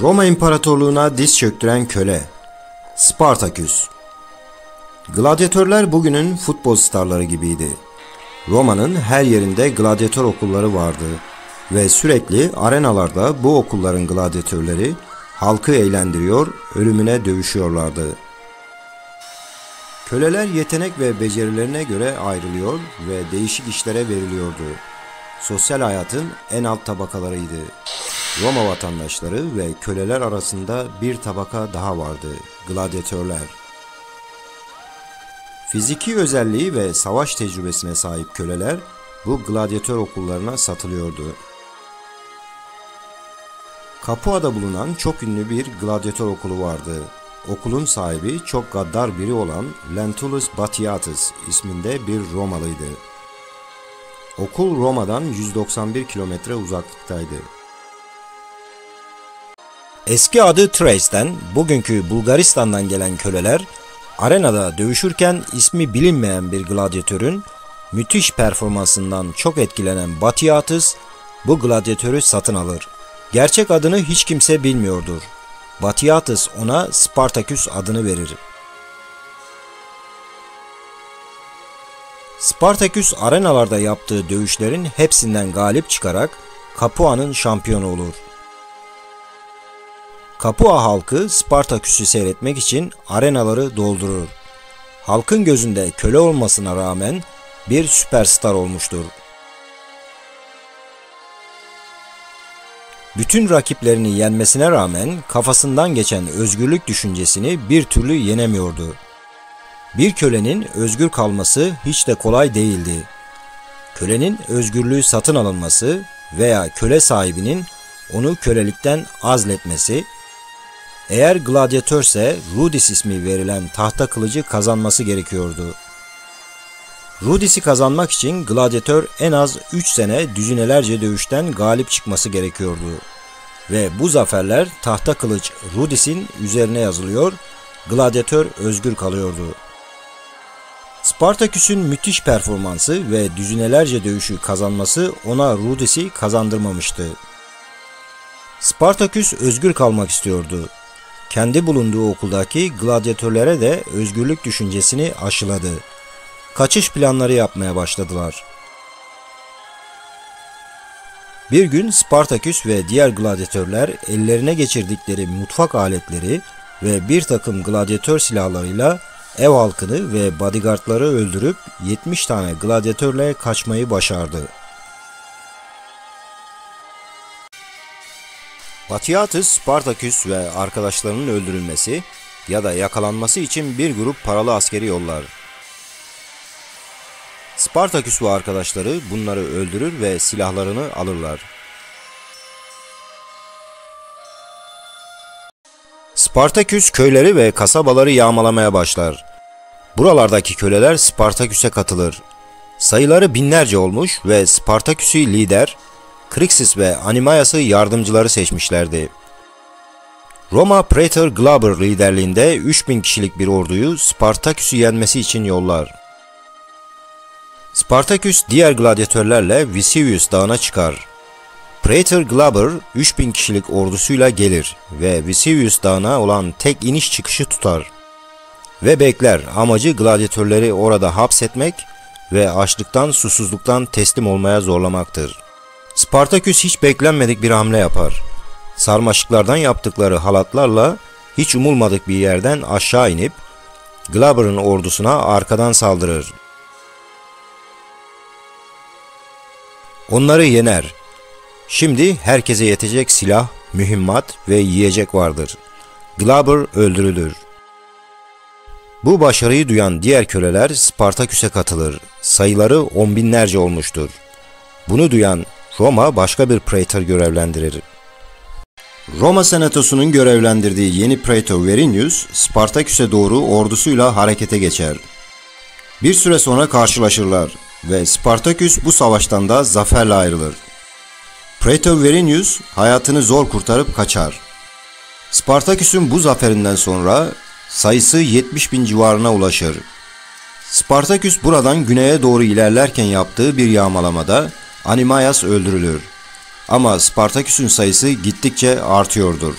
Roma İmparatorluğu'na diz çöktüren köle Spartaküs. Gladyatörler bugünün futbol starları gibiydi. Roma'nın her yerinde gladyatör okulları vardı ve sürekli arenalarda bu okulların gladyatörleri halkı eğlendiriyor, ölümüne dövüşüyorlardı. Köleler yetenek ve becerilerine göre ayrılıyor ve değişik işlere veriliyordu. Sosyal hayatın en alt tabakalarıydı. Roma vatandaşları ve köleler arasında bir tabaka daha vardı, gladyatörler. Fiziki özelliği ve savaş tecrübesine sahip köleler bu gladyatör okullarına satılıyordu. Capua'da bulunan çok ünlü bir gladyatör okulu vardı. Okulun sahibi çok gaddar biri olan Lentulus Batiatus isminde bir Romalıydı. Okul Roma'dan 191 kilometre uzaklıktaydı. Eski adı Thrace'den, bugünkü Bulgaristan'dan gelen köleler, arenada dövüşürken ismi bilinmeyen bir gladyatörün müthiş performansından çok etkilenen Batiatus, bu gladyatörü satın alır. Gerçek adını hiç kimse bilmiyordur. Batiatus ona Spartaküs adını verir. Spartaküs arenalarda yaptığı dövüşlerin hepsinden galip çıkarak Capua'nın şampiyonu olur. Capua halkı Spartaküs'ü seyretmek için arenaları doldurur. Halkın gözünde köle olmasına rağmen bir süperstar olmuştur. Bütün rakiplerini yenmesine rağmen kafasından geçen özgürlük düşüncesini bir türlü yenemiyordu. Bir kölenin özgür kalması hiç de kolay değildi. Kölenin özgürlüğü satın alınması veya köle sahibinin onu kölelikten azletmesi, eğer gladyatörse Rudis ismi verilen tahta kılıcı kazanması gerekiyordu. Rudis'i kazanmak için gladyatör en az 3 sene düzinelerce dövüşten galip çıkması gerekiyordu. Ve bu zaferler tahta kılıç Rudis'in üzerine yazılıyor, gladyatör özgür kalıyordu. Spartaküs'ün müthiş performansı ve düzinelerce dövüşü kazanması ona Rudis'i kazandırmamıştı. Spartaküs özgür kalmak istiyordu. Kendi bulunduğu okuldaki gladyatörlere de özgürlük düşüncesini aşıladı. Kaçış planları yapmaya başladılar. Bir gün Spartaküs ve diğer gladyatörler ellerine geçirdikleri mutfak aletleri ve bir takım gladyatör silahlarıyla ev halkını ve bodyguardları öldürüp 70 tane gladyatörle kaçmayı başardı. Batiatus, Spartaküs ve arkadaşlarının öldürülmesi ya da yakalanması için bir grup paralı askeri yollar. Spartaküs ve arkadaşları bunları öldürür ve silahlarını alırlar. Spartaküs köyleri ve kasabaları yağmalamaya başlar. Buralardaki köleler Spartaküs'e katılır. Sayıları binlerce olmuş ve Spartaküs'ü lider, Krixis ve Animaias'ı yardımcıları seçmişlerdi. Roma Praetor Glaber liderliğinde 3000 kişilik bir orduyu Spartaküs'ü yenmesi için yollar. Spartaküs diğer gladyatörlerle Vesuvius Dağı'na çıkar. Praetor Glaber 3000 kişilik ordusuyla gelir ve Vesuvius Dağı'na olan tek iniş çıkışı tutar. Ve bekler, amacı gladyatörleri orada hapsetmek ve açlıktan, susuzluktan teslim olmaya zorlamaktır. Spartaküs hiç beklenmedik bir hamle yapar. Sarmaşıklardan yaptıkları halatlarla hiç umulmadık bir yerden aşağı inip Glaber'ın ordusuna arkadan saldırır. Onları yener. Şimdi herkese yetecek silah, mühimmat ve yiyecek vardır. Glaber öldürülür. Bu başarıyı duyan diğer köleler Spartaküs'e katılır. Sayıları 10 binlerce olmuştur. Bunu duyan Roma başka bir praetor görevlendirir. Roma Senatosu'nun görevlendirdiği yeni praetor Verinius, Spartaküs'e doğru ordusuyla harekete geçer. Bir süre sonra karşılaşırlar ve Spartaküs bu savaştan da zaferle ayrılır. Praetor Verinius hayatını zor kurtarıp kaçar. Spartaküs'ün bu zaferinden sonra sayısı 70.000 civarına ulaşır. Spartaküs buradan güneye doğru ilerlerken yaptığı bir yağmalamada Animaias öldürülür. Ama Spartaküs'ün sayısı gittikçe artıyordur.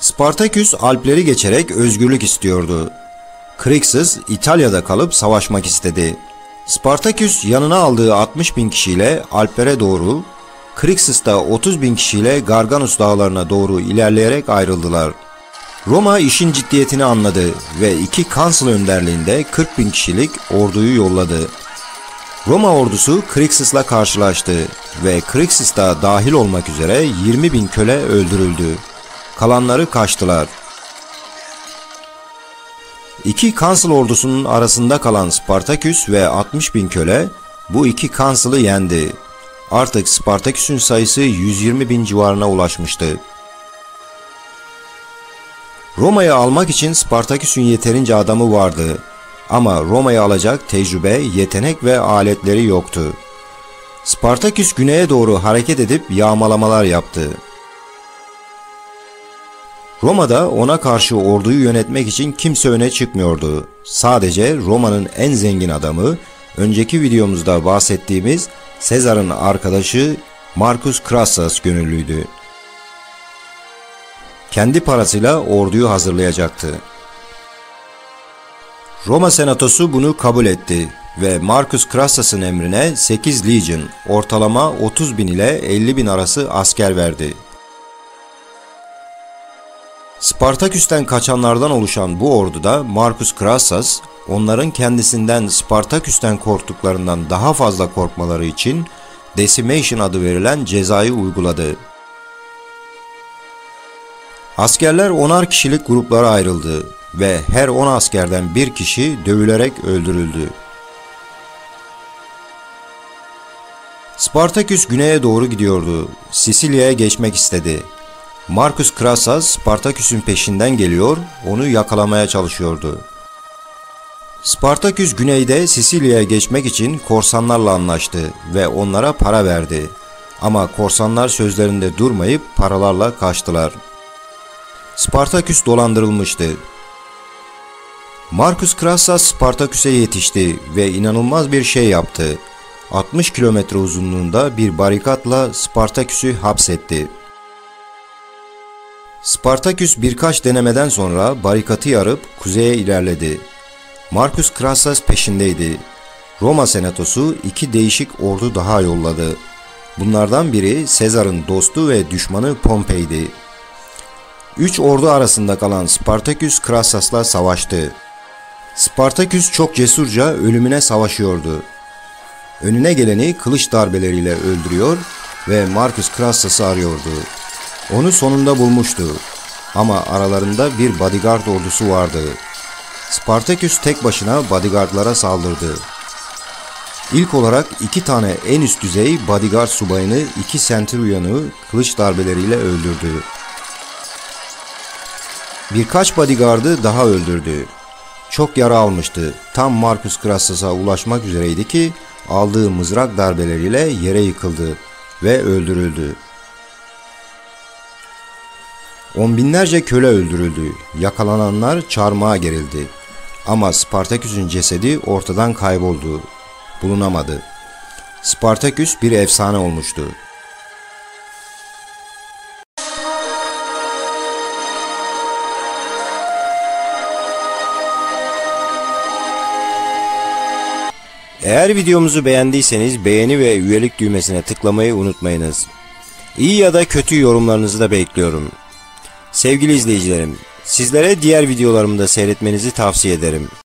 Spartaküs Alpleri geçerek özgürlük istiyordu. Krixus İtalya'da kalıp savaşmak istedi. Spartaküs yanına aldığı 60.000 kişiyle Alplere doğru, Krixus da 30.000 kişiyle Garganus dağlarına doğru ilerleyerek ayrıldılar. Roma işin ciddiyetini anladı ve 2 kansıl önderliğinde 40.000 kişilik orduyu yolladı. Roma ordusu Krixus'la karşılaştı ve Krixus da dahil olmak üzere 20.000 köle öldürüldü. Kalanları kaçtılar. 2 kansıl ordusunun arasında kalan Spartaküs ve 60.000 köle bu 2 kansılı yendi. Artık Spartaküs'ün sayısı 120.000 civarına ulaşmıştı. Roma'yı almak için Spartaküs'ün yeterince adamı vardı. Ama Roma'yı alacak tecrübe, yetenek ve aletleri yoktu. Spartaküs güneye doğru hareket edip yağmalamalar yaptı. Roma'da ona karşı orduyu yönetmek için kimse öne çıkmıyordu. Sadece Roma'nın en zengin adamı, önceki videomuzda bahsettiğimiz Sezar'ın arkadaşı Marcus Crassus gönüllüydü. Kendi parasıyla orduyu hazırlayacaktı. Roma Senatosu bunu kabul etti ve Marcus Crassus'ın emrine 8 legion, ortalama 30.000 ile 50.000 arası asker verdi. Spartaküs'ten kaçanlardan oluşan bu orduda Marcus Crassus, onların kendisinden Spartaküs'ten korktuklarından daha fazla korkmaları için Decimation adı verilen cezayı uyguladı. Askerler 10'ar kişilik gruplara ayrıldı ve her 10 askerden bir kişi dövülerek öldürüldü. Spartaküs güneye doğru gidiyordu. Sicilya'ya geçmek istedi. Marcus Crassus Spartaküs'ün peşinden geliyor, onu yakalamaya çalışıyordu. Spartaküs güneyde Sicilya'ya geçmek için korsanlarla anlaştı ve onlara para verdi. Ama korsanlar sözlerinde durmayıp paralarla kaçtılar. Spartaküs dolandırılmıştı. Marcus Crassus Spartaküs'e yetişti ve inanılmaz bir şey yaptı. 60 kilometre uzunluğunda bir barikatla Spartaküs'ü hapsetti. Spartaküs birkaç denemeden sonra barikatı yarıp kuzeye ilerledi. Marcus Crassus peşindeydi. Roma Senatosu 2 değişik ordu daha yolladı. Bunlardan biri Sezar'ın dostu ve düşmanı Pompey'di. 3 ordu arasında kalan Spartaküs Crassus'la savaştı. Spartaküs çok cesurca ölümüne savaşıyordu. Önüne geleni kılıç darbeleriyle öldürüyor ve Marcus Crassus'ı arıyordu. Onu sonunda bulmuştu ama aralarında bir bodyguard ordusu vardı. Spartaküs tek başına bodyguardlara saldırdı. İlk olarak 2 tane en üst düzey bodyguard subayını, 2 centurion'u kılıç darbeleriyle öldürdü. Birkaç bodyguard'ı daha öldürdü. Çok yara almıştı. Tam Marcus Crassus'a ulaşmak üzereydi ki aldığı mızrak darbeleriyle yere yıkıldı ve öldürüldü. On binlerce köle öldürüldü. Yakalananlar çarmıha gerildi. Ama Spartaküs'ün cesedi ortadan kayboldu. Bulunamadı. Spartaküs bir efsane olmuştu. Eğer videomuzu beğendiyseniz beğeni ve üyelik düğmesine tıklamayı unutmayınız. İyi ya da kötü yorumlarınızı da bekliyorum. Sevgili izleyicilerim, sizlere diğer videolarımı da seyretmenizi tavsiye ederim.